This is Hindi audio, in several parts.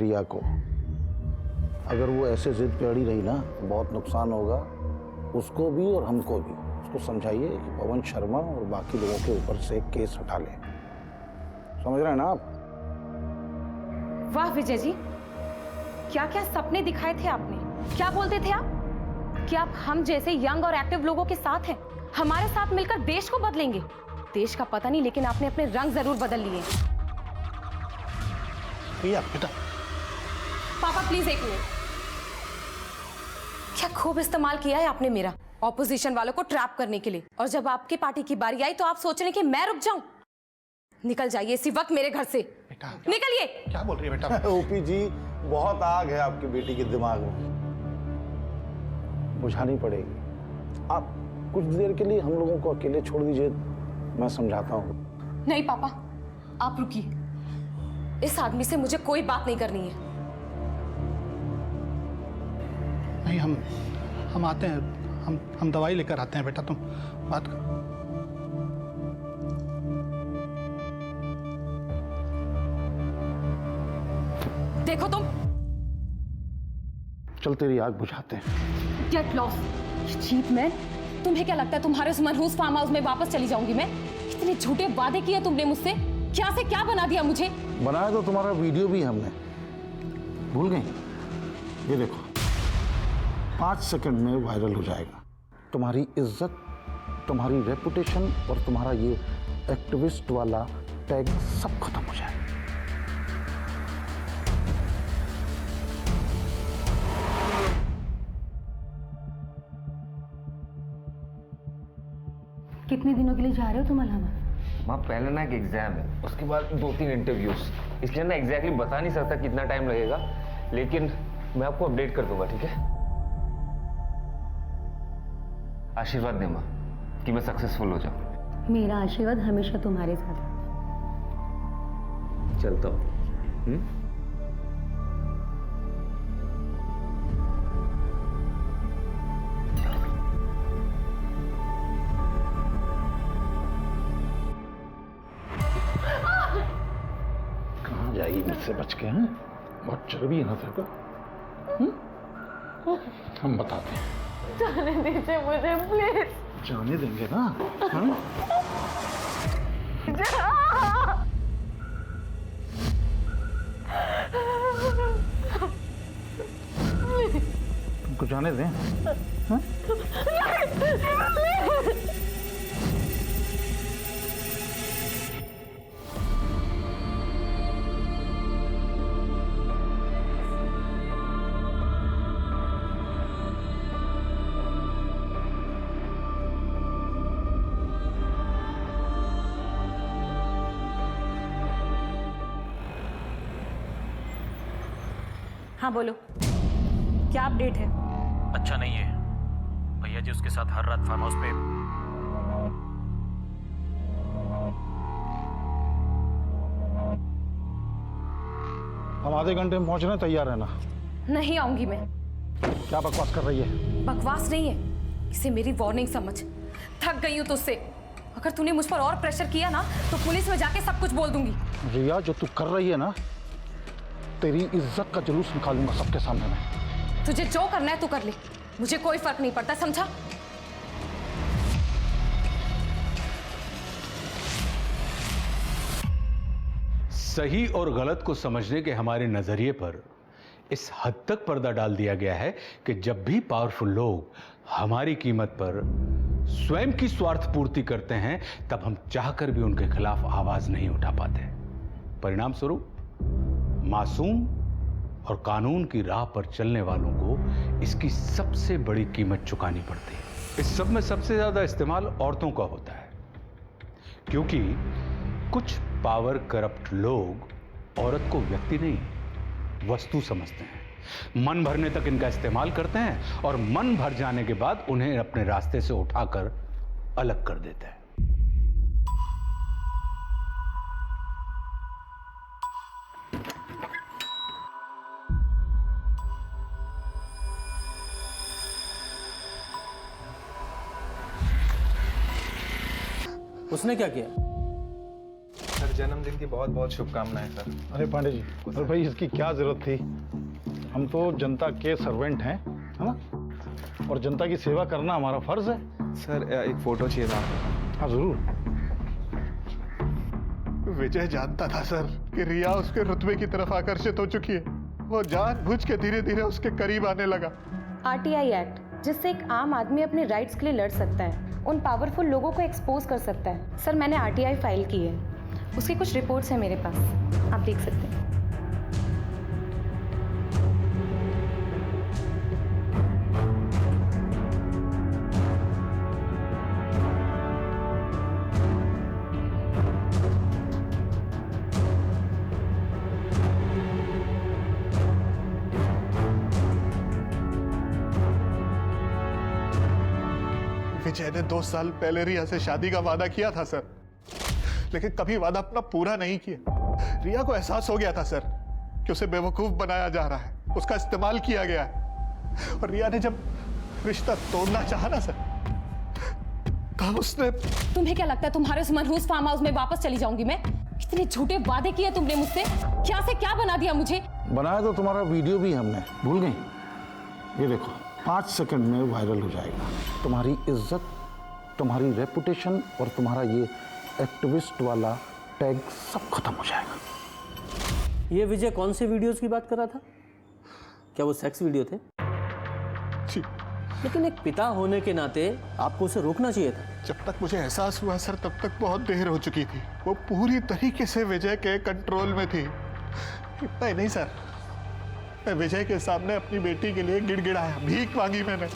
रिया को अगर वो ऐसे जिद पे अड़ी रही ना तो बहुत नुकसान होगा उसको भी और हमको भी। उसको समझाइए कि पवन शर्मा और बाकी लोगों के ऊपर से एक केस हटा ले। समझ रहे हैं ना आप? वाह विजय जी, क्या क्या सपने दिखाए थे आपने। क्या बोलते थे आप कि आप हम जैसे यंग और एक्टिव लोगों के साथ हैं, हमारे साथ मिलकर देश को बदलेंगे। देश का पता नहीं, लेकिन आपने अपने रंग जरूर बदल लिए। बेटा पापा प्लीज एक मिनट। क्या खूब इस्तेमाल किया है आपने मेरा ऑपोजिशन वालों को ट्रैप करने के लिए, और जब आपकी पार्टी की बारी आई तो आप सोच रहे कि मैं रुक जाऊं। निकल जाइए इसी वक्त मेरे घर से। बेटा निकलिए। क्या बोल रही है बेटा? ओपी जी, बहुत आग है आपकी बेटी के दिमाग में, बुझानी पड़ेगी। आप कुछ देर के लिए हम लोगों को अकेले छोड़ दीजिए, मैं समझाता हूँ। नहीं पापा, आप रुकिए। इस आदमी से मुझे कोई बात नहीं करनी है। नहीं, हम आते हैं, हम दवाई लेकर आते हैं। बेटा तुम बात कर। देखो तुम, चल तेरी आग बुझाते हैं। Get lost cheap man. तुम्हें क्या लगता है तुम्हारे उस मनहूस फार्म हाउस में वापस चली जाऊंगी मैं? इतने झूठे वादे किए तुमने मुझसे, क्या से क्या बना दिया मुझे। बनाया तो तुम्हारा वीडियो भी हमने, भूल गई? ये देखो 5 सेकंड में वायरल हो जाएगा। तुम्हारी इज्जत, तुम्हारी रेपुटेशन और तुम्हारा ये एक्टिविस्ट वाला टैग सब खत्म हो जाएगा। कितने दिनों के लिए जा रहे हो तुम अलाहाबाद? माँ पहले ना एक एग्जाम है, उसके बाद 2-3 इंटरव्यूज, इसलिए ना एग्जैक्टली बता नहीं सकता कितना टाइम लगेगा, लेकिन मैं आपको अपडेट कर दूंगा, ठीक है? आशीर्वाद दे माँ कि मैं सक्सेसफुल हो जाऊं। मेरा आशीर्वाद हमेशा तुम्हारे साथ है। चलता हूँ। कहाँ जाएगी मुझसे बच के? हैं बहुत चर्बी है ना तेरे को। हम बताते हैं। जाने दीजिए मुझे प्लीज। जाने देंगे ना? हाँ? तुमको जाने दें? हाँ? हाँ बोलो, क्या अपडेट है? अच्छा नहीं है भैया जी, उसके साथ हर रात फार्म हाउस पे हम आधे घंटे में पहुंचने तैयार है ना? नहीं आऊंगी मैं। क्या बकवास कर रही है? बकवास नहीं है, इसे मेरी वार्निंग समझ। थक गई हूं तुझसे। अगर तूने मुझ पर और प्रेशर किया ना तो पुलिस में जाके सब कुछ बोल दूंगी। रिया, जो तू कर रही है ना, तेरी इज्जत का जुलूस निकालूंगा सबके सामने में। तुझे जो करना है तू कर ले, मुझे कोई फर्क नहीं पड़ता, समझा? सही और गलत को समझने के हमारे नजरिए पर इस हद तक पर्दा डाल दिया गया है कि जब भी पावरफुल लोग हमारी कीमत पर स्वयं की स्वार्थ पूर्ति करते हैं, तब हम चाहकर भी उनके खिलाफ आवाज नहीं उठा पाते। परिणाम स्वरूप मासूम और कानून की राह पर चलने वालों को इसकी सबसे बड़ी कीमत चुकानी पड़ती है। इस सब में सबसे ज्यादा इस्तेमाल औरतों का होता है, क्योंकि कुछ पावर करप्ट लोग औरत को व्यक्ति नहीं वस्तु समझते हैं। मन भरने तक इनका इस्तेमाल करते हैं और मन भर जाने के बाद उन्हें अपने रास्ते से उठाकर अलग कर देते हैं। उसने क्या किया? सर जन्मदिन जन्मदिन की बहुत बहुत शुभकामनाएं सर। अरे पांडे जी, अरे भाई इसकी क्या जरूरत थी? हम तो जनता के सर्वेंट हैं, है ना? और जनता की सेवा करना हमारा फर्ज है। सर एक फोटो चाहिए था। हाँ जरूर। विजय जानता था सर कि रिया उसके रुतबे की तरफ आकर्षित हो चुकी है। वो जानबूझ के धीरे धीरे उसके करीब आने लगा। आरटीआई एक्ट, जिससे एक आम आदमी अपने राइट्स के लिए लड़ सकता है, उन पावरफुल लोगों को एक्सपोज कर सकता है। सर मैंने आरटीआई फाइल की है, उसकी कुछ रिपोर्ट्स हैं मेरे पास, आप देख सकते हैं। विजय ने 2 साल पहले रिया से शादी का वादा किया था सर, लेकिन कभी वादा अपना पूरा नहीं किया। रिया को एहसास हो गया था सर कि उसे बेवकूफ बनाया जा रहा है, उसका इस्तेमाल किया गया है। और रिया ने जब रिश्ता तोड़ना चाहा ना सर, तब उसने। तुम्हें क्या लगता है तुम्हारे उस मनहूस फार्म हाउस में वापस चली जाऊंगी मैं? इतने झूठे वादे किए तुमने मुझसे, क्या से क्या बना दिया मुझे। बनाया तो तुम्हारा वीडियो भी हमने, भूल गई? ये देखो 5 सेकंड में वायरल हो जाएगा। तुम्हारी इज्जत, तुम्हारी रेपुटेशन और तुम्हारा ये एक्टिविस्ट वाला टैग सब खत्म हो जाएगा। ये विजय कौन से वीडियोस की बात कर रहा था? क्या वो सेक्स वीडियो थे? जी। लेकिन एक पिता होने के नाते आपको उसे रोकना चाहिए था। जब तक मुझे एहसास हुआ सर, तब तक बहुत देर हो चुकी थी। वो पूरी तरीके से विजय के कंट्रोल में थी। इतना ही नहीं सर, मैं विजय के सामने अपनी बेटी के लिए गिड़गिड़ाया, भीख मांगी मैंने।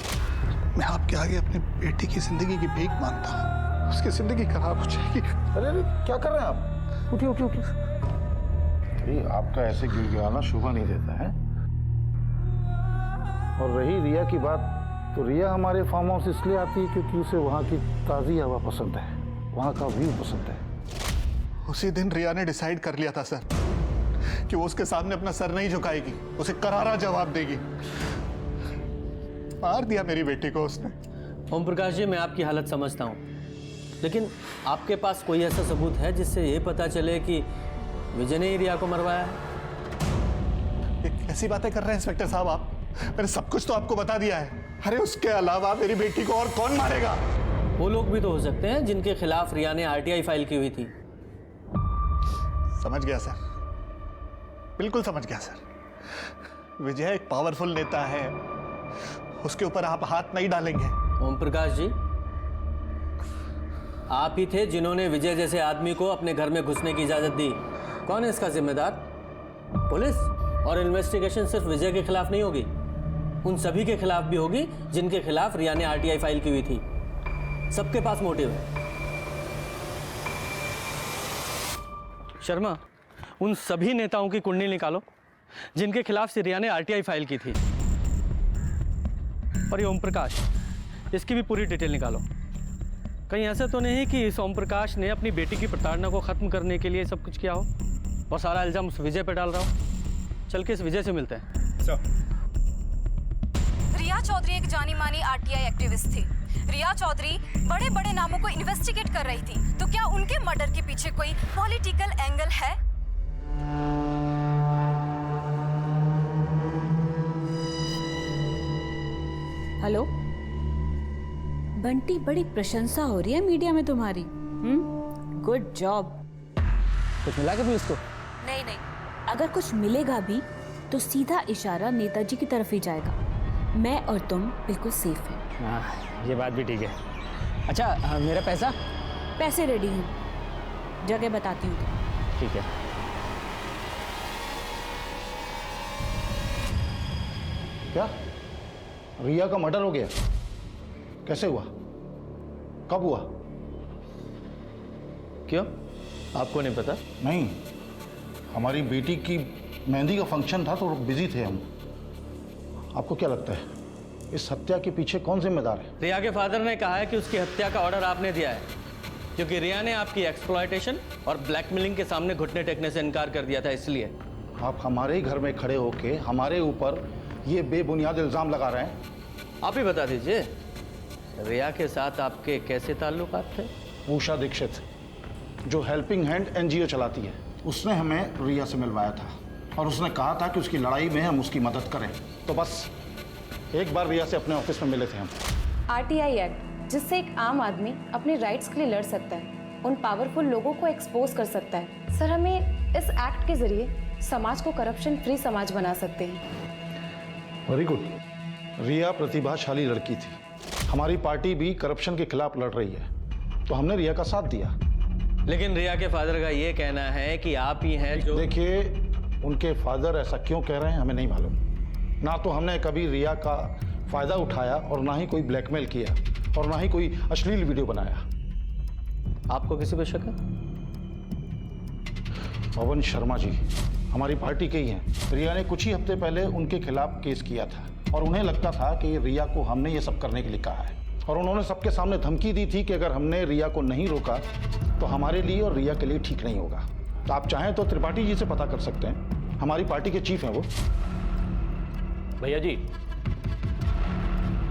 मैं आपके आगे अपनी बेटी की जिंदगी की भीख मांगता हूँ, उसकी जिंदगी खराब हो जाएगी। अरे अरे क्या कर रहे हैं आप? उठिए उठिए उठिए। अरे आपका ऐसे गिड़गिड़ाना शोभा नहीं देता है। और रही रिया की बात, तो रिया हमारे फार्म हाउस इसलिए आती है क्योंकि उसे वहाँ की ताज़ी हवा पसंद है, वहाँ का व्यू पसंद है। उसी दिन रिया ने डिसाइड कर लिया था सर कि वो उसके सामने अपना सर नहीं झुकाएगी, उसे करारा जवाब देगी। मार दिया मेरी बेटी को उसने। ओम प्रकाश जी, मैं आपकी हालत समझता हूँ, लेकिन आपके पास कोई ऐसा सबूत है जिससे ये पता चले कि विजय ने ही रिया को मरवाया है? ये कैसी बातें कर रहे हैं इंस्पेक्टर साहब आप? मैंने सब कुछ तो आपको बता दिया है। अरे उसके अलावा मेरी बेटी को और कौन मारेगा? वो लोग भी तो हो सकते हैं जिनके खिलाफ रिया ने आरटीआई फाइल की हुई थी। समझ गया सर, बिल्कुल समझ गया सर। विजय एक पावरफुल नेता है, उसके ऊपर आप हाथ नहीं डालेंगे। ओम प्रकाश जी, आप ही थे जिन्होंने विजय जैसे आदमी को अपने घर में घुसने की इजाजत दी। कौन है इसका जिम्मेदार? पुलिस। और इन्वेस्टिगेशन सिर्फ विजय के खिलाफ नहीं होगी, उन सभी के खिलाफ भी होगी जिनके खिलाफ रिया ने आरटीआई फाइल की हुई थी। सबके पास मोटिव है। शर्मा, उन सभी नेताओं की कुंडली निकालो जिनके खिलाफ से रिया ने आरटीआई फाइल की थी। और ये ओम प्रकाश, इसकी भी पूरी डिटेल निकालो। कहीं ऐसा तो नहीं कि इस ओम प्रकाश ने अपनी बेटी की प्रताड़ना को खत्म करने के लिए सब कुछ किया हो और सारा इल्जाम उस विजय पर डाल रहा हो? चल के इस विजय से मिलते हैं। रिया चौधरी एक जानी मानी आरटीआई एक्टिविस्ट थी। रिया चौधरी बड़े बड़े नामों को इन्वेस्टिगेट कर रही थी, तो क्या उनके मर्डर के पीछे कोई पॉलिटिकल एंगल है? हेलो बंटी, बड़ी प्रशंसा हो रही है मीडिया में तुम्हारी। Good job. कुछ मिला कभी उसको? नहीं नहीं, अगर कुछ मिलेगा भी तो सीधा इशारा नेताजी की तरफ ही जाएगा। मैं और तुम बिल्कुल सेफ हैं। हाँ, ये बात भी ठीक है। अच्छा, मेरा पैसा? पैसे रेडी हैं, जगह बताती हूँ तुम्हें। ठीक है। क्या रिया का मर्डर हो गया? कैसे हुआ? कब हुआ? क्यों, आपको नहीं पता? नहीं, हमारी बेटी की मेहंदी का फंक्शन था तो बिजी थे हम। आपको क्या लगता है इस हत्या के पीछे कौन जिम्मेदार है? रिया के फादर ने कहा है कि उसकी हत्या का ऑर्डर आपने दिया है, क्योंकि रिया ने आपकी एक्सप्लॉयटेशन और ब्लैकमेलिंग के सामने घुटने टेकने से इनकार कर दिया था, इसलिए। आप हमारे ही घर में खड़े होके हमारे ऊपर ये बेबुनियाद इल्जाम लगा रहे हैं। आप ही बता दीजिए, रिया के साथ आपके कैसे ताल्लुकात थे? उषा दीक्षित, जो हेल्पिंग हैंड एनजीओ चलाती है, उसने हमें रिया से मिलवाया था और उसने कहा था कि उसकी लड़ाई में हम उसकी मदद करें। तो बस एक बार रिया से अपने ऑफिस में मिले थे हम। आरटीआई एक्ट, जिससे एक आम आदमी अपने राइट्स के लिए लड़ सकता है, उन पावरफुल लोगों को एक्सपोज कर सकता है। सर, हमें इस एक्ट के जरिए समाज को करप्शन फ्री समाज बना सकते हैं। Very good. रिया प्रतिभाशाली लड़की थी, हमारी पार्टी भी करप्शन के खिलाफ लड़ रही है, तो हमने रिया का साथ दिया। लेकिन रिया के फादर का ये कहना है कि आप ही हैं जो... देखिए, उनके फादर ऐसा क्यों कह रहे हैं हमें नहीं मालूम। ना तो हमने कभी रिया का फायदा उठाया और ना ही कोई ब्लैकमेल किया और ना ही कोई अश्लील वीडियो बनाया। आपको किसी पे शक है? पवन शर्मा जी हमारी पार्टी के ही हैं। रिया ने कुछ ही हफ्ते पहले उनके खिलाफ केस किया था और उन्हें लगता था कि रिया को हमने ये सब करने के लिए कहा है, और उन्होंने सबके सामने धमकी दी थी कि अगर हमने रिया को नहीं रोका तो हमारे लिए और रिया के लिए ठीक नहीं होगा। तो आप चाहें तो त्रिपाठी जी से पता कर सकते हैं, हमारी पार्टी के चीफ हैं वो। भैया जी,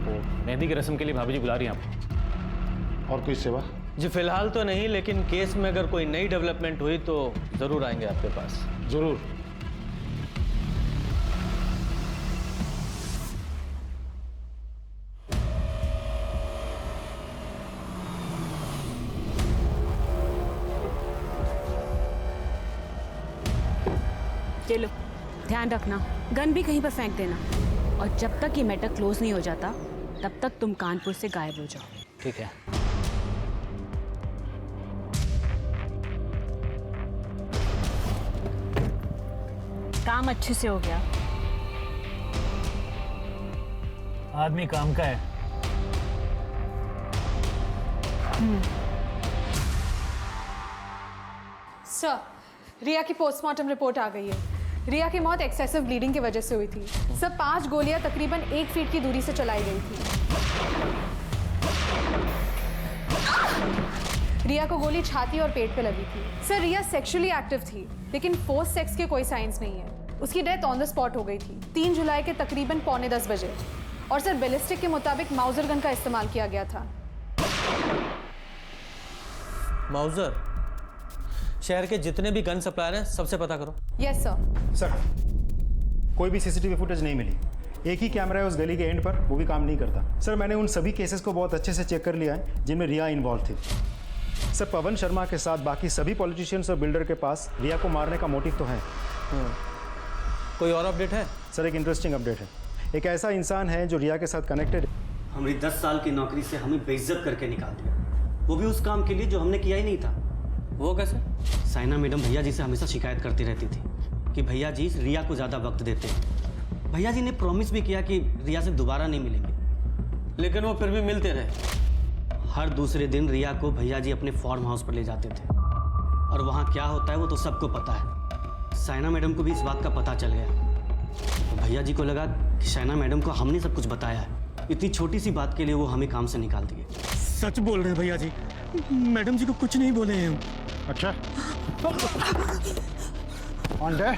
वो मेहंदी की रस्म के लिए भाभी जी बुला रही हैं आपको। और कोई सेवा? जी फिलहाल तो नहीं, लेकिन केस में अगर कोई नई डेवलपमेंट हुई तो जरूर आएंगे आपके पास। जरूर। ये लो, ध्यान रखना, गन भी कहीं पर फेंक देना, और जब तक ये मैटर क्लोज नहीं हो जाता तब तक तुम कानपुर से गायब हो जाओ। ठीक है। काम अच्छे से हो गया। आदमी काम का है। सर, रिया की पोस्टमार्टम रिपोर्ट आ गई है। रिया की मौत एक्सेसिव ब्लीडिंग की वजह से हुई थी। सर, 5 गोलियां तकरीबन 1 फीट की दूरी से चलाई गई थी। रिया को गोली छाती और पेट पे लगी थी। सर, रिया सेक्सुअली एक्टिव थी, लेकिन फोर्स सेक्स के कोई साइंस नहीं है। उसकी डेथ ऑन द स्पॉट हो गई थी 3 जुलाई के तकरीबन 9:45 बजे। और सर, बैलिस्टिक के मुताबिक माउजर गन का इस्तेमाल किया गया था। माउजर? शहर के जितने भी गन सप्लायर हैं सबसे पता करो। Yes sir. सर, कोई भी सीसीटीवी फुटेज नहीं मिली। एक ही कैमरा है उस गली के एंड पर, वो भी काम नहीं करता। सर, मैंने उन सभी केसेस को बहुत अच्छे से चेक कर लिया है जिनमें रिया इन्वॉल्व थी। सर, पवन शर्मा के साथ बाकी सभी पॉलिटिशियंस और बिल्डर के पास रिया को मारने का मोटिव तो है। कोई और अपडेट है? सर, एक इंटरेस्टिंग अपडेट है। एक ऐसा इंसान है जो रिया के साथ कनेक्टेड है। हमारी 10 साल की नौकरी से हमें बेइज्जत करके निकाल दिया, वो भी उस काम के लिए जो हमने किया ही नहीं था। वो कैसे? साइना मैडम भैया जी से हमेशा शिकायत करती रहती थी कि भैया जी रिया को ज़्यादा वक्त देते हैं। भैया जी ने प्रॉमिस भी किया कि रिया से दोबारा नहीं मिलेंगे, लेकिन वो फिर भी मिलते रहे। हर दूसरे दिन रिया को भैया जी अपने फार्म हाउस पर ले जाते थे, और वहाँ क्या होता है वो तो सबको पता है। साइना मैडम को भी इस बात का पता चल गया, तो भैया जी को लगा कि साइना मैडम को हमने सब कुछ बताया है। इतनी छोटी सी बात के लिए वो हमें काम से निकाल दिए। सच बोल रहे हैं भैया जी, मैडम जी को कुछ नहीं बोले हैं हम। अच्छा, पांडे,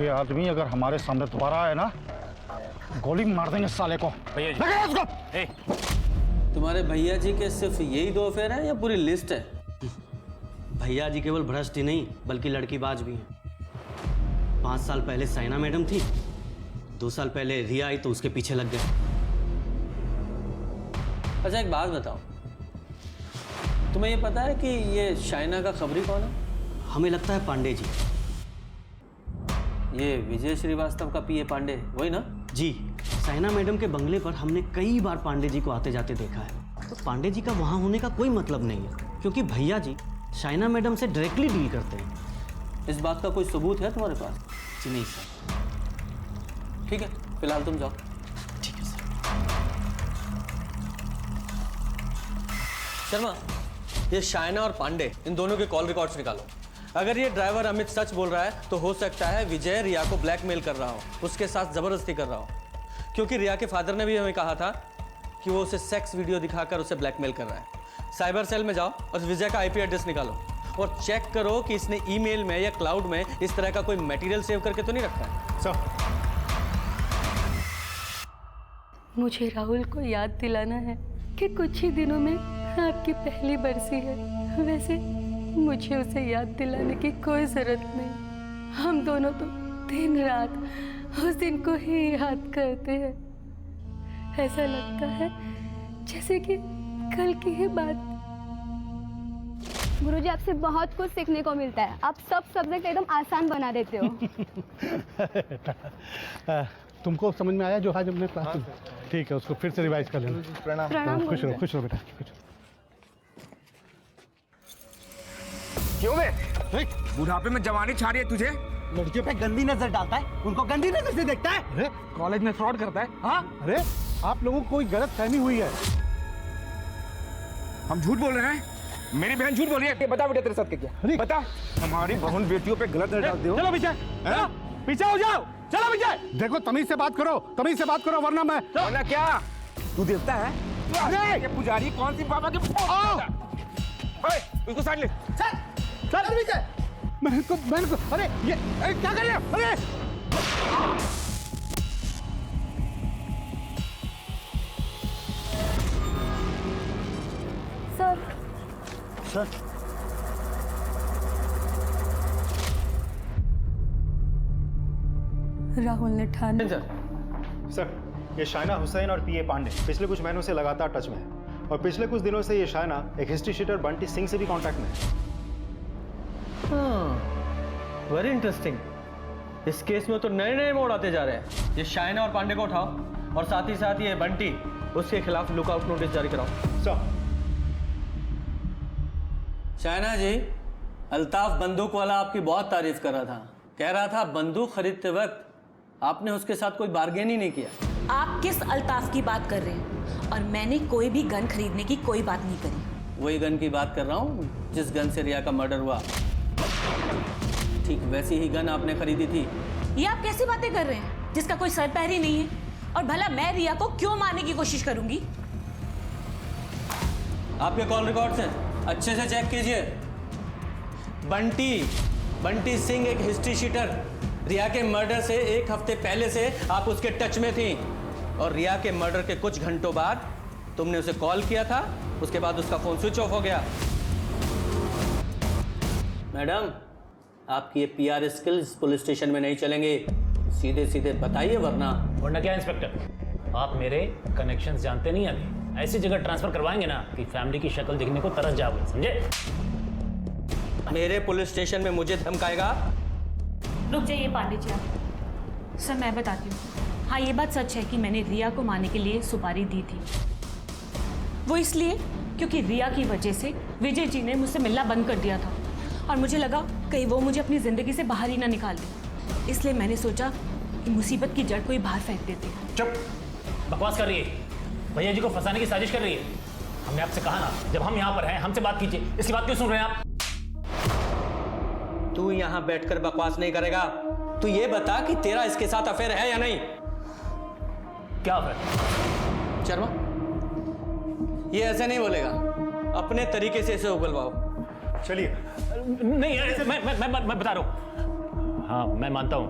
ये आदमी अगर हमारे सामने दोबारा आए ना, गोली मार देंगे साले को। भैया जी, लगे उसको। ए, तुम्हारे भैया जी के सिर्फ यही 2 अफेयर हैं या पूरी लिस्ट है? भैया जी केवल भ्रष्ट ही नहीं बल्कि लड़कीबाज भी हैं। 5 साल पहले साइना मैडम थी, 2 साल पहले रिया आई तो उसके पीछे लग गए। अच्छा, एक बात बताओ, तुम्हें ये पता है कि ये शाइना का खबरी कौन है? हमें लगता है पांडे जी। ये विजय श्रीवास्तव का पीए पांडे, वही ना? जी, साइना मैडम के बंगले पर हमने कई बार पांडे जी को आते जाते देखा है। तो पांडे जी का वहाँ होने का कोई मतलब नहीं है, क्योंकि भैया जी साइना मैडम से डायरेक्टली डील करते हैं। इस बात का कोई सबूत है तुम्हारे पास? जी नहीं सर। ठीक है, फिलहाल तुम जाओ। ठीक है सर। शर्मा, ये शाइना और पांडे, इन दोनों के कॉल रिकॉर्ड्स निकालो। अगर ये ड्राइवर अमित सच बोल रहा है तो हो सकता है विजय रिया को ब्लैकमेल कर रहा हो, उसके साथ जबरदस्ती कर रहा हो, क्योंकि रिया के फादर ने भी हमें कहा था कि वो उसे सेक्स वीडियो दिखाकर उसे ब्लैकमेल कर रहा है। साइबर सेल में जाओ और विजय का आईपी एड्रेस निकालो और चेक करो कि इसने ईमेल में या क्लाउड में इस तरह का कोई मटेरियल सेव करके तो नहीं रखा है। सर, मुझे राहुल को याद दिलाना है कि कुछ ही दिनों में आपकी पहली बरसी है। वैसे मुझे उसे याद दिलाने की कोई जरूरत नहीं। हम दोनों तो दिन रात उस दिन को ही याद करते हैं। ऐसा लगता है जैसे कि कल की ही बात। गुरुजी, आपसे बहुत कुछ सीखने को मिलता है। आप सब सब्जेक्ट एकदम आसान बना देते हो। तुमको समझ में आया जो आज हमने क्लास में? ठीक है, उसको फिर से रिवाइज कर लेना। प्रणाम। खुश रहो, खुश रहो बेटा, खुश रहो। क्यों बे? बुढ़ापे में जवानी छा रही है तुझे? लड़कियों पे गंदी नजर डालता है, उनको गंदी नजर से देखता है। अरे कॉलेज में फ्रॉड करता है? हाँ? अरे आप लोगों को कोई गलत फहमी हुई है। हम झूठ बोल रहे हैं? मेरी बहन झूठ बोल रही है। बता बेटा तेरे साथ क्या? बता। हमारी बहन बेटियों पे गलत नजर डालते हो। चलो पीछे, पीछे हो जाओ, चलो पीछे। देखो तमीज से बात करो, तमीज से बात करो, वरना मैं। वरना क्या? तू देवता है? अरे पुजारी कौन सी बाबा के? उसको साइड ले। चल पीछे। मैंने को अरे ये क्या कर रहे हो? अरे सर, राहुल ने ठान। सर, ये शायना हुसैन और पीए पांडे पिछले कुछ महीनों से लगातार टच में है और पिछले कुछ दिनों से ये शायना एक हिस्ट्री शीटर बंटी सिंह से भी कांटेक्ट में है। Very interesting. इस केस में तो नए नए मोड़ आते जा रहे हैं। ये शायना और पांडे को उठाओ और साथ ही साथ ये बंटी, उसके खिलाफ लुकआउट नोटिस जारी कराओ। सर। शायना जी, अल्ताफ बंदूक वाला आपकी बहुत तारीफ कर रहा था। कह रहा था बंदूक खरीदते वक्त आपने उसके साथ कोई बार्गेन ही नहीं किया। आप किस अल्ताफ की बात कर रहे हैं? और मैंने कोई भी गन खरीदने की कोई बात नहीं करी। वही गन की बात कर रहा हूँ जिस गन से रिया का मर्डर हुआ। ठीक वैसी ही गन आपने खरीदी थी। ये आप कैसी बातें कर रहे हैं जिसका कोई सर पैर ही नहीं है? और भला मैं रिया को क्यों मारने की कोशिश करूंगी? आपके कॉल रिकॉर्ड्स हैं, अच्छे से चेक कीजिए। बंटी सिंह एक हिस्ट्री शीटर। रिया के मर्डर से एक हफ्ते पहले से आप उसके टच में थी और रिया के मर्डर के कुछ घंटों बाद तुमने उसे कॉल किया था। उसके बाद उसका फोन स्विच ऑफ हो गया। मैडम, आपकी ये पीआर स्किल्स पुलिस स्टेशन में नहीं चलेंगे। सीधे सीधे बताइए, वरना क्या इंस्पेक्टर, आप मेरे कनेक्शंस जानते नहीं अभी। ऐसी जगह ट्रांसफर करवाएंगे ना कि फैमिली की शक्ल देखने को तरस जाओगे, समझे? मेरे पुलिस स्टेशन में मुझे धमकाएगा? रुक जाइए पांडे जी आप। सर मैं बताती हूँ। हाँ, ये बात सच है कि मैंने रिया को मारने के लिए सुपारी दी थी। वो इसलिए क्योंकि रिया की वजह से विजय जी ने मुझसे मिलना बंद कर दिया था और मुझे लगा कहीं वो मुझे अपनी ज़िंदगी से बाहर ही ना निकाल दे। इसलिए मैंने सोचा कि मुसीबत की जड़ को ही बाहर फेंक देते हैं। चुप, बकवास कर रही है। भैया जी को फंसाने की साजिश कर रही है। हमने आपसे कहा ना, जब हम यहाँ पर हैं हमसे बात कीजिए। इसकी बात क्यों सुन रहे हैं आप? तू यहाँ बैठकर बकवास नहीं करेगा। तू ये बता कि तेरा इसके साथ अफेयर है या नहीं? क्या अफेयर? शर्मा, ये ऐसे नहीं बोलेगा। अपने तरीके से इसे उगलवाओ। चलिए। नहीं, मैं बता रहा हूँ। हाँ, मैं मानता हूँ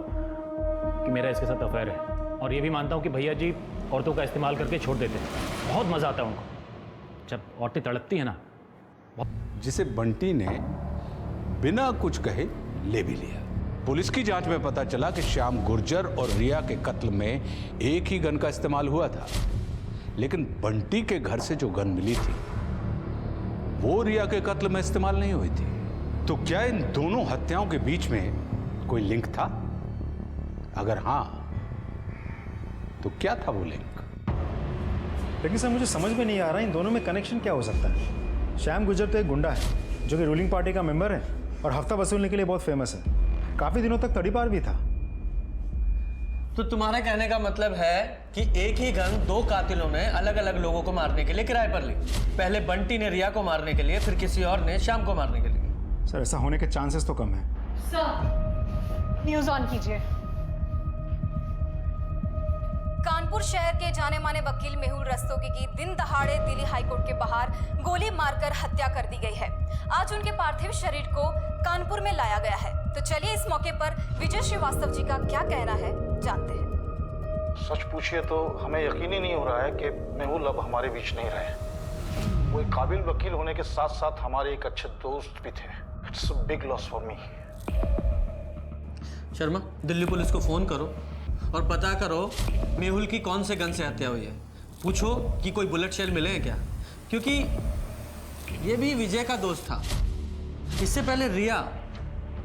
कि मेरा इसके साथ अफेयर है और ये भी मानता हूँ कि भैया जी औरतों का इस्तेमाल करके छोड़ देते हैं। बहुत मजा आता है उनको जब औरतें तड़पती है ना। जिसे बंटी ने बिना कुछ कहे ले भी लिया। पुलिस की जांच में पता चला कि श्याम गुर्जर और रिया के कत्ल में एक ही गन का इस्तेमाल हुआ था, लेकिन बंटी के घर से जो गन मिली थी वो रिया के कत्ल में इस्तेमाल नहीं हुई थी। तो क्या इन दोनों हत्याओं के बीच में कोई लिंक था? अगर हां, तो क्या था वो लिंक? लेकिन सर, मुझे समझ में नहीं आ रहा इन दोनों में कनेक्शन क्या हो सकता है। श्याम गुर्जर तो एक गुंडा है जो कि रूलिंग पार्टी का मेंबर है और हफ्ता वसूलने के लिए बहुत फेमस है। काफी दिनों तक तड़ीपार भी था। तो तुम्हारा कहने का मतलब है कि एक ही गन दो कातिलों ने अलग अलग लोगों को मारने के लिए किराए पर ली। पहले बंटी ने रिया को मारने के लिए, फिर किसी और ने श्याम को मारने के लिए। सर, ऐसा होने के चांसेस तो कम है। सर, न्यूज ऑन कीजिए। कानपुर शहर के जाने माने वकील मेहुल रस्तोगी की दिन दहाड़े दिल्ली हाईकोर्ट के बाहर गोली मारकर हत्या कर दी गई है। आज उनके पार्थिव शरीर को कानपुर में लाया गया है। तो चलिए इस मौके पर विजय श्रीवास्तव जी का क्या कहना है जानते हैं। सच पूछिए तो हमें यकीन ही नहीं हो रहा है कि मेहुल अब हमारे बीच नहीं रहे। वो एक काबिल वकील होने के साथ साथ हमारे एक अच्छे दोस्त भी थे। It's a big loss for me. Sharma, Delhi police को फोन करो और पता करो मेहुल की कौन से गन से हत्या हुई है। पूछो कि कोई बुलेट शेल मिले हैं क्या, क्योंकि ये भी विजय का दोस्त था। इससे पहले रिया,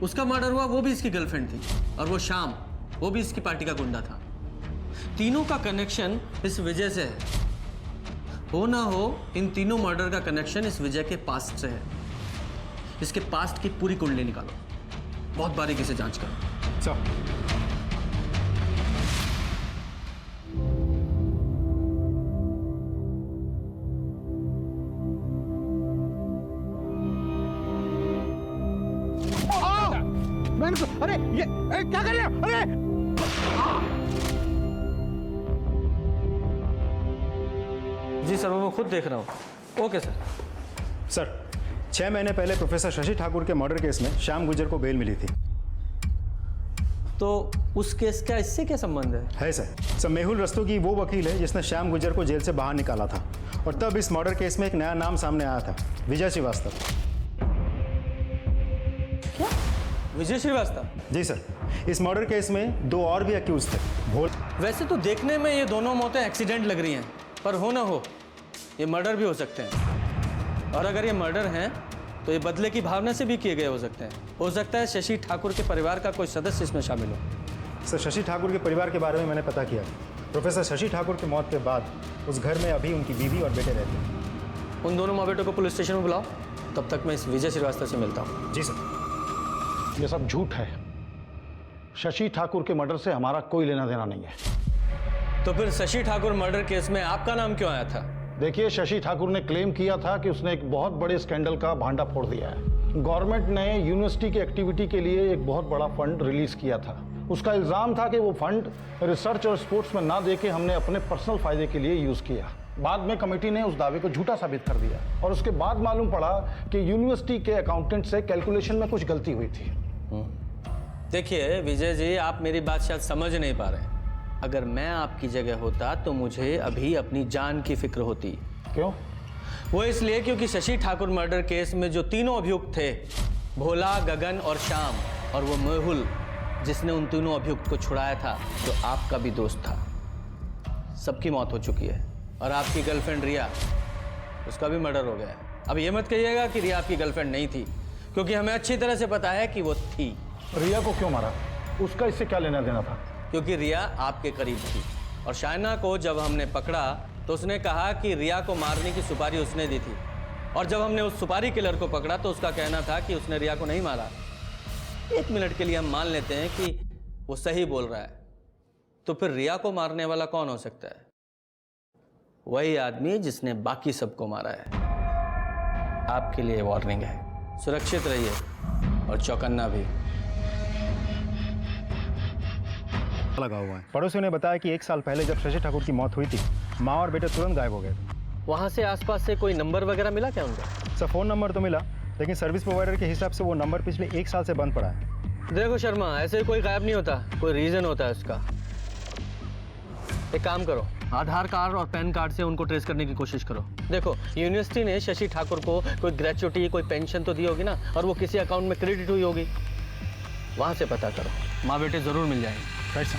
उसका मर्डर हुआ, वो भी इसकी गर्लफ्रेंड थी, और वो शाम, वो भी इसकी पार्टी का गुंडा था। तीनों का कनेक्शन इस विजय से है। हो ना हो, इन तीनों मर्डर का कनेक्शन इस विजय के पास्ट से है। इसके पास्ट की पूरी कुंडली निकालो, बहुत बारीकी से जांच करो। सर, अरे ये क्या कर रहे हो? अरे जी सर, वो मैं खुद देख रहा हूँ। Okay sir. सर, 6 महीने पहले प्रोफेसर शशि ठाकुर के मर्डर केस में श्याम गुर्जर को बेल मिली थी। तो उस केस का इससे क्या संबंध है? सर, मेहुल रस्तोगी वो वकील है जिसने श्याम गुर्जर को जेल से बाहर निकाला था, और तब इस मर्डर केस में एक नया नाम सामने आया था, विजय श्रीवास्तव। विजय श्रीवास्तव? जी सर, इस मर्डर केस में 2 और भी अक्यूज थे। वैसे तो देखने में ये दोनों मौतें एक्सीडेंट लग रही हैं, पर हो ना हो ये मर्डर भी हो सकते हैं। और अगर ये मर्डर हैं तो ये बदले की भावना से भी किए गए हो सकते हैं। हो सकता है शशि ठाकुर के परिवार का कोई सदस्य इसमें शामिल हो। सर, शशि ठाकुर के परिवार के बारे में मैंने पता किया। प्रोफेसर शशि ठाकुर की मौत के बाद उस घर में अभी उनकी बीवी और बेटे रहते हैं। उन दोनों माँ बेटों को पुलिस स्टेशन में बुलाओ, तब तक मैं इस विजय श्रीवास्तव से मिलता हूँ। जी सर। ये सब झूठ है। शशि ठाकुर के मर्डर से हमारा कोई लेना देना नहीं है। तो फिर शशि ठाकुर मर्डर केस में आपका नाम क्यों आया था? देखिए, शशि ठाकुर ने क्लेम किया था कि उसने एक बहुत बड़े स्कैंडल का भांडा फोड़ दिया है। गवर्नमेंट ने यूनिवर्सिटी की एक्टिविटी के लिए एक बहुत बड़ा फंड रिलीज किया था। उसका इल्जाम था कि वो फंड रिसर्च और स्पोर्ट्स में ना देके हमने अपने पर्सनल फायदे के लिए यूज किया। बाद में कमेटी ने उस दावे को झूठा साबित कर दिया, और उसके बाद मालूम पड़ा कि यूनिवर्सिटी के अकाउंटेंट से कैलकुलेशन में कुछ गलती हुई थी। देखिए विजय जी, आप मेरी बात शायद समझ नहीं पा रहे हैं। अगर मैं आपकी जगह होता तो मुझे अभी अपनी जान की फिक्र होती। क्यों? वो इसलिए क्योंकि शशि ठाकुर मर्डर केस में जो तीनों अभियुक्त थे, भोला, गगन और श्याम, और वो मेहुल जिसने उन तीनों अभियुक्त को छुड़ाया था, जो आपका भी दोस्त था, सबकी मौत हो चुकी है। और आपकी गर्लफ्रेंड रिया, उसका भी मर्डर हो गया है। अब ये मत कहिएगा कि रिया आपकी गर्लफ्रेंड नहीं थी, क्योंकि हमें अच्छी तरह से पता है कि वो थी। रिया को क्यों मारा? उसका इससे क्या लेना देना था? क्योंकि रिया आपके करीब थी, और शायना को जब हमने पकड़ा तो उसने कहा कि रिया को मारने की सुपारी उसने दी थी, और जब हमने उस सुपारी किलर को पकड़ा तो उसका कहना था कि उसने रिया को नहीं मारा। 1 मिनट के लिए हम मान लेते हैं कि वो सही बोल रहा है, तो फिर रिया को मारने वाला कौन हो सकता है? वही आदमी जिसने बाकी सबको मारा है। आपके लिए वार्निंग है, सुरक्षित रहिए और चौकन्ना भी। लगा हुआ है। पड़ोसियों ने बताया कि 1 साल पहले जब शशि ठाकुर की मौत हुई थी, माँ और बेटे तुरंत गायब हो गए थे। वहाँ से आसपास से कोई नंबर वगैरह मिला क्या उनका? सर, फ़ोन नंबर तो मिला, लेकिन सर्विस प्रोवाइडर के हिसाब से वो नंबर पिछले 1 साल से बंद पड़ा है। देखो शर्मा, ऐसे कोई गायब नहीं होता, कोई रीज़न होता है उसका। एक काम करो, आधार कार्ड और पैन कार्ड से उनको ट्रेस करने की कोशिश करो। देखो, यूनिवर्सिटी ने शशि ठाकुर को कोई ग्रेचुइटी, कोई पेंशन तो दी होगी ना, और वो किसी अकाउंट में क्रेडिट हुई होगी, वहाँ से पता करो। माँ बेटे ज़रूर मिल जाएंगे। Right sir.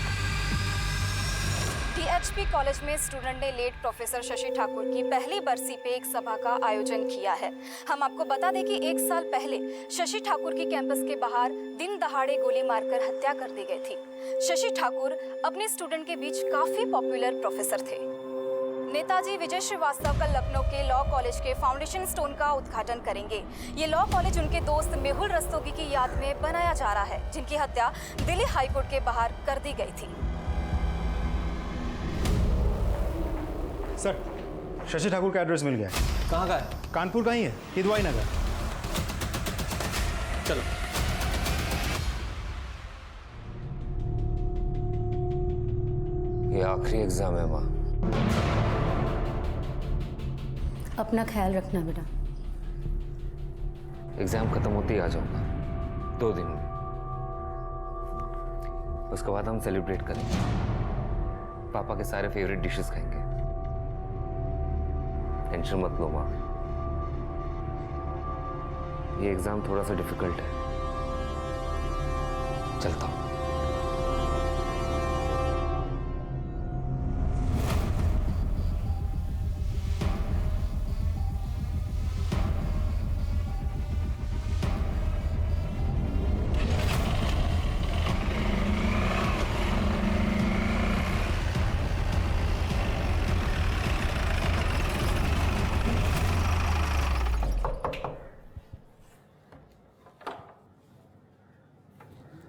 टीएचपी कॉलेज में स्टूडेंट ने लेट प्रोफेसर शशि ठाकुर की पहली बरसी पे एक सभा का आयोजन किया है। हम आपको बता दें कि 1 साल पहले शशि ठाकुर की कैंपस के बाहर दिन दहाड़े गोली मारकर हत्या कर दी गई थी। शशि ठाकुर अपने स्टूडेंट के बीच काफी पॉपुलर प्रोफेसर थे। नेताजी विजय श्रीवास्तव कल लखनऊ के लॉ कॉलेज के फाउंडेशन स्टोन का उद्घाटन करेंगे। ये लॉ कॉलेज उनके दोस्त मेहुल रस्तोगी की याद में बनाया जा रहा है, जिनकी हत्या दिल्ली हाईकोर्ट के बाहर कर दी गई थी। सर, शशि ठाकुर का एड्रेस मिल गया है। कहाँ का है? कानपुर का ही है, किदवाई नगर। चलो। ये आखिरी एग्जाम है माँ। अपना ख्याल रखना बेटा। एग्जाम खत्म होते ही आ जाऊंगा, 2 दिन में। उसके बाद हम सेलिब्रेट करेंगे, पापा के सारे फेवरेट डिशेस खाएंगे। टेंशन मत लो माँ, ये एग्ज़ाम थोड़ा सा डिफिकल्ट है, चलता हूँ।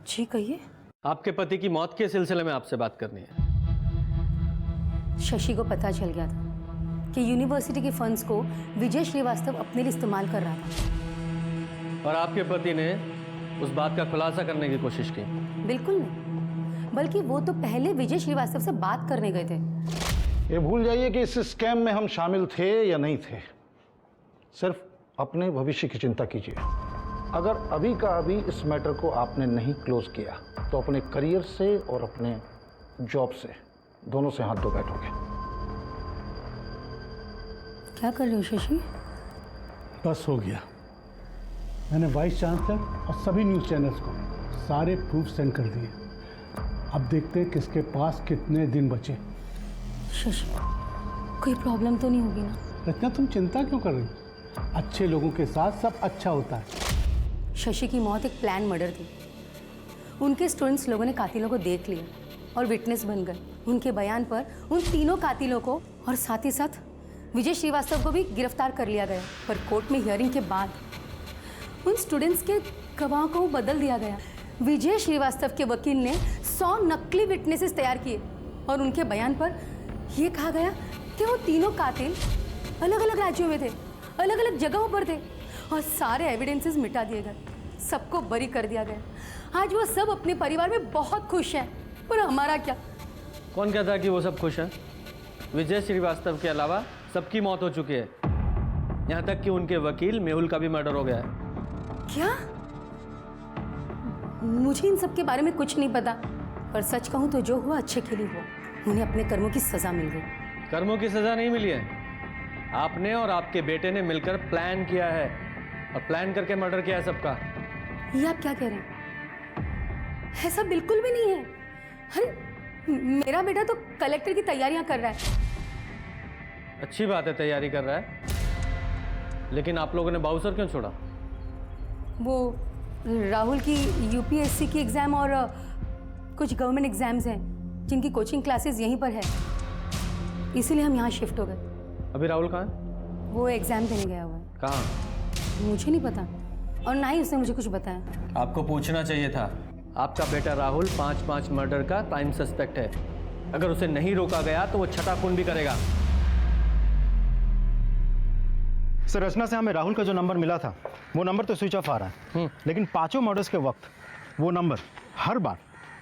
जी कहिए। आपके पति की मौत के सिलसिले में आपसे बात करनी है। शशि को पता चल गया था कि यूनिवर्सिटी के फंड्स को विजय श्रीवास्तव अपने लिए इस्तेमाल कर रहा था। और आपके पति ने उस बात का खुलासा करने की कोशिश की? बिल्कुल नहीं, बल्कि वो तो पहले विजय श्रीवास्तव से बात करने गए थे। ये भूल जाइए कि इस स्कैम में हम शामिल थे या नहीं थे। सिर्फ अपने भविष्य की चिंता कीजिए। अगर अभी का अभी इस मैटर को आपने नहीं क्लोज किया तो अपने करियर से और अपने जॉब से दोनों से हाथ धो बैठोगे। क्या कर रहे हो शशि? बस हो गया। मैंने वाइस चांसलर और सभी न्यूज़ चैनल्स को सारे प्रूफ सेंड कर दिए। अब देखते हैं किसके पास कितने दिन बचे। शशि, कोई प्रॉब्लम तो नहीं होगी ना? रचना, तुम चिंता क्यों कर रही? अच्छे लोगों के साथ सब अच्छा होता है। शशि की मौत एक प्लान मर्डर थी। उनके स्टूडेंट्स लोगों ने कातिलों को देख लिया और विटनेस बन गए। उनके बयान पर उन तीनों कातिलों को और साथ ही साथ विजय श्रीवास्तव को भी गिरफ्तार कर लिया गया। पर कोर्ट में हियरिंग के बाद उन स्टूडेंट्स के गवाह को बदल दिया गया। विजय श्रीवास्तव के वकील ने 100 नकली विटनेसेस तैयार किए और उनके बयान पर यह कहा गया कि वो तीनों कातिल अलग अलग राज्यों में थे, अलग अलग जगहों पर थे और सारे एविडेंसेस मिटा दिए गए। सबको बरी कर दिया गया। आज वो सब अपने परिवार में बहुत खुश हैं, पर हमारा क्या? कौन कहता है कि वो सब खुश हैं? विजय श्रीवास्तव के अलावा सबकी मौत हो चुकी है। यहाँ तक कि उनके वकील मेहुल का भी मर्डर हो गया है। क्या? मुझे इन सब के बारे में कुछ नहीं पता, पर सच कहूँ तो जो हुआ अच्छे के लिए हुआ। उन्हें अपने कर्मों की सजा मिल गई। कर्मों की सजा नहीं मिली है, आपने और आपके बेटे ने मिलकर प्लान किया है और प्लान करके मर्डर किया है सबका। ये आप क्या कह रहे हैं? ऐसा बिल्कुल भी नहीं है। अरे मेरा बेटा तो कलेक्टर की तैयारियां कर रहा है। अच्छी बात है, तैयारी कर रहा है, लेकिन आप लोगों ने बाउसर क्यों छोड़ा? वो राहुल की यूपीएससी की एग्जाम और कुछ गवर्नमेंट एग्जाम्स हैं जिनकी कोचिंग क्लासेस यहीं पर है, इसीलिए हम यहाँ शिफ्ट हो गए। अभी राहुल कहाँ है? वो एग्जाम देने गया हुआ है। कहाँ? मुझे नहीं पता और ना ही उसने मुझे कुछ बताया। आपको पूछना चाहिए था। आपका बेटा राहुल 5 मर्डर का प्राइम सस्पेक्ट है। अगर उसे नहीं रोका गया तो वो छठा खून भी करेगा। सर, रचना से हमें राहुल का जो नंबर मिला था वो नंबर तो स्विच ऑफ आ रहा है, लेकिन 5 मर्डर्स के वक्त वो नंबर हर बार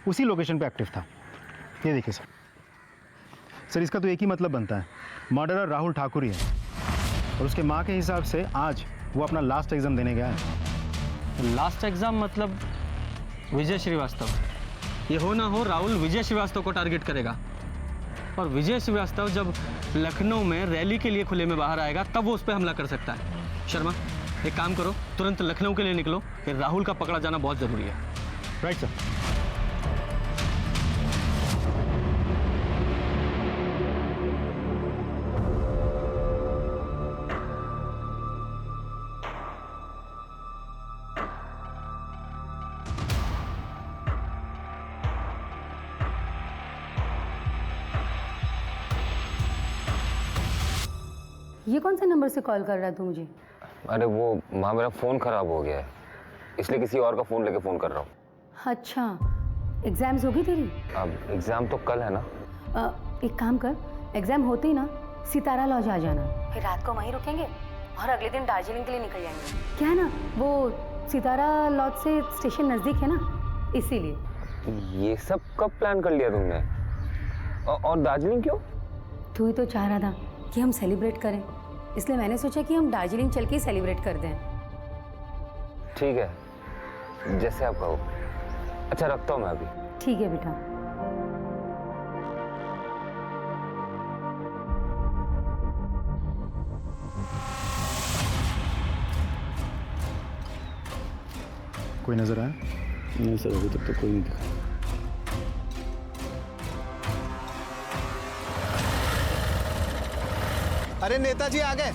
उसी लोकेशन पे एक्टिव था। ये देखिए सर, इसका तो एक ही मतलब बनता है, मर्डरर राहुल ठाकुर ही है और उसके माँ के हिसाब से आज वो अपना लास्ट एग्जाम देने गया है। लास्ट एग्जाम मतलब विजय श्रीवास्तव? ये हो ना हो राहुल विजय श्रीवास्तव को टारगेट करेगा और विजय श्रीवास्तव जब लखनऊ में रैली के लिए खुले में बाहर आएगा तब वो उस पर हमला कर सकता है। शर्मा, एक काम करो, तुरंत लखनऊ के लिए निकलो, फिर राहुल का पकड़ा जाना बहुत ज़रूरी है। Right sir. ये कौन सा नंबर से कॉल कर रहा है तू मुझे? अरे वो माँ, मेरा फ़ोन ख़राब हो गया है, इसलिए किसी और का फ़ोन लेके फ़ोन कर रहा हूँ। अच्छा, एग्जाम्स होगी तेरी? अब एग्ज़ाम तो कल है ना। एक काम कर, एग्जाम होते ही ना सितारा लॉज आ जाना, फिर रात को वहीं रुकेंगे और अगले दिन दार्जिलिंग के लिए निकल जाएंगे। क्या है ना, वो सितारा लॉज से स्टेशन नज़दीक है ना, इसीलिए। ये सब कब प्लान कर लिया तुमने? और दार्जिलिंग क्यों? तू ही तो चाह रहा था कि हम सेलिब्रेट करें, इसलिए मैंने सोचा कि हम दार्जिलिंग चल के सेलिब्रेट कर दें। ठीक है, जैसे आप कहो। अच्छा, रखता हूँ मैं अभी। ठीक है बेटा। कोई नजर आया? नहीं सर, अभी तक तो कोई नहीं दिखा। अरे नेताजी आ गए।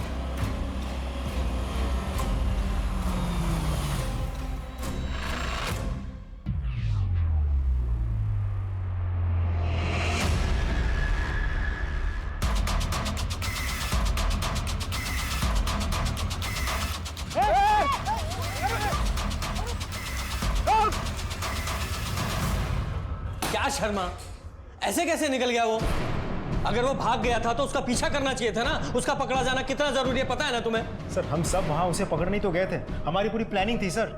क्या शर्मा, ऐसे कैसे निकल गया वो? अगर वो भाग गया था तो उसका पीछा करना चाहिए था ना। उसका पकड़ा जाना कितना जरूरी है पता है ना तुम्हें? सर हम सब वहां उसे पकड़ने तो गए थे, हमारी पूरी प्लानिंग थी सर,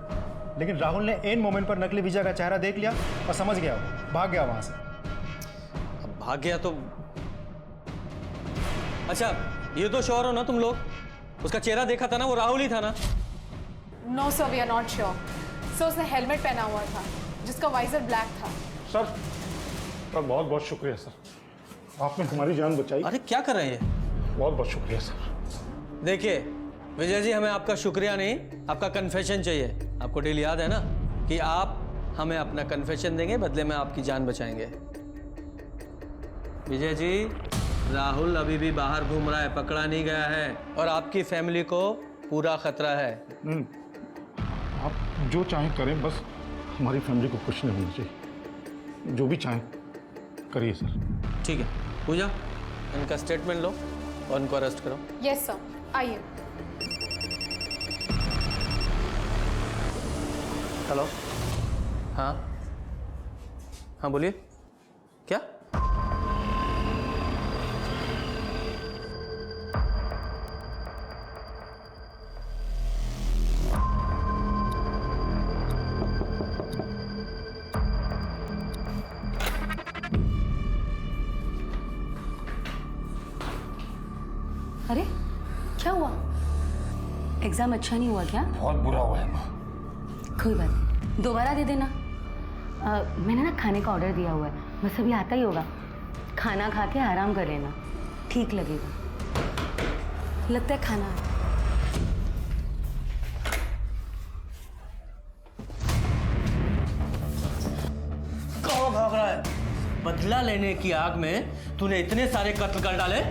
लेकिन राहुल ने एन मोमेंट पर नकली विजय का चेहरा देख लिया और समझ गया, वो भाग गया वहां से। अब भाग गया तो अच्छा, ये तो श्योर हो ना तुम लोग? उसका चेहरा देखा था ना, वो राहुल ही था ना? No sir, we are not sure. Sir उसने हेलमेट पहना हुआ था जिसका वाइजर ब्लैक था। सर बहुत बहुत शुक्रिया सर, आपने हमारी जान बचाई। अरे क्या कर रहे हैं? बहुत बहुत शुक्रिया सर। देखिए विजय जी, हमें आपका शुक्रिया नहीं, आपका कन्फेशन चाहिए। आपको डील याद है ना कि आप हमें अपना कन्फेशन देंगे, बदले में आपकी जान बचाएंगे। विजय जी, राहुल अभी भी बाहर घूम रहा है, पकड़ा नहीं गया है और आपकी फैमिली को पूरा खतरा है। आप जो चाहें करें, बस हमारी फैमिली को कुछ नहीं होना चाहिए। जो भी चाहें करिए सर। ठीक है पूजा, इनका स्टेटमेंट लो और इनको अरेस्ट करो। यस सर, आइए। हेलो, हाँ हाँ बोलिए, क्या? अरे क्या हुआ? एग्जाम अच्छा नहीं हुआ क्या? बहुत बुरा हुआ है माँ। कोई बात नहीं, दोबारा दे देना। मैंने ना खाने का ऑर्डर दिया हुआ है, बस अभी आता ही होगा। खाना खा के आराम कर लेना, ठीक लगेगा। लगता है खाना है। कहाँ भाग रहा है? बदला लेने की आग में तूने इतने सारे कत्ल कर डाले।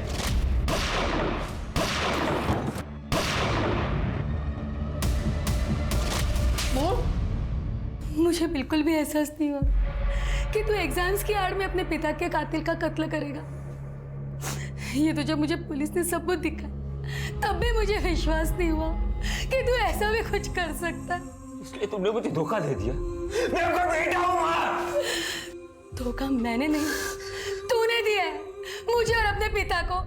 मुझे बिल्कुल भी एहसास नहीं हुआ कि तू एग्जाम्स की आड़ में अपने पिता के कातिल का कत्ल करेगा। ये तो जब मुझे पुलिस ने सबूत दिखा, तब भी मुझे विश्वास नहीं हुआ कि तू ऐसा भी कुछ कर सकता। इसलिए तुमने मुझे धोखा दे दिया। मैं आपका बेटा हूं मां। धोखा मैंने नहीं, तूने दिया है मुझे और अपने पिता को।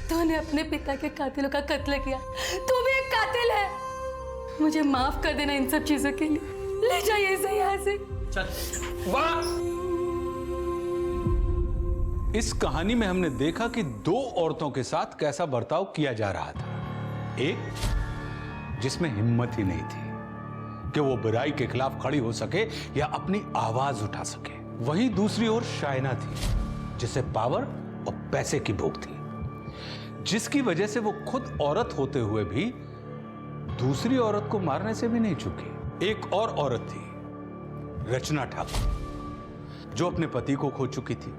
तूने अपने पिता के कातिलों का कत्ल किया, तू भी एक कातिल है। मुझे माफ कर देना इन सब चीजों के लिए। ले जाइए इसे यहाँ से। इस कहानी में हमने देखा कि दो औरतों के साथ कैसा बर्ताव किया जा रहा था। एक जिसमें हिम्मत ही नहीं थी कि वो बुराई के खिलाफ खड़ी हो सके या अपनी आवाज उठा सके। वहीं दूसरी ओर शाइना थी जिसे पावर और पैसे की भूख थी, जिसकी वजह से वो खुद औरत होते हुए भी दूसरी औरत को मारने से भी नहीं चूकी। एक और औरत थी, रचना ठाकुर, जो अपने पति को खो चुकी थी,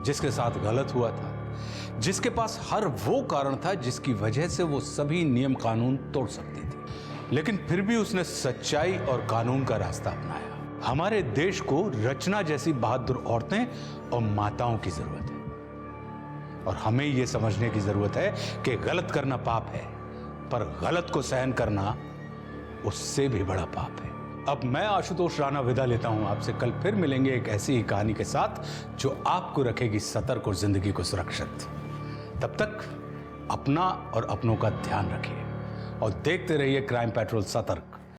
जिसके साथ गलत हुआ था, जिसके पास हर वो कारण था जिसकी वजह से वो सभी नियम कानून तोड़ सकती थी, लेकिन फिर भी उसने सच्चाई और कानून का रास्ता अपनाया। हमारे देश को रचना जैसी बहादुर औरतें और माताओं की जरूरत है, और हमें यह समझने की जरूरत है कि गलत करना पाप है, पर गलत को सहन करना उससे भी बड़ा पाप है। अब मैं आशुतोष राणा विदा लेता हूं आपसे। कल फिर मिलेंगे एक ऐसी ही कहानी के साथ जो आपको रखेगी सतर्क और जिंदगी को सुरक्षित। तब तक अपना और अपनों का ध्यान रखिए और देखते रहिए क्राइम पेट्रोल सतर्क।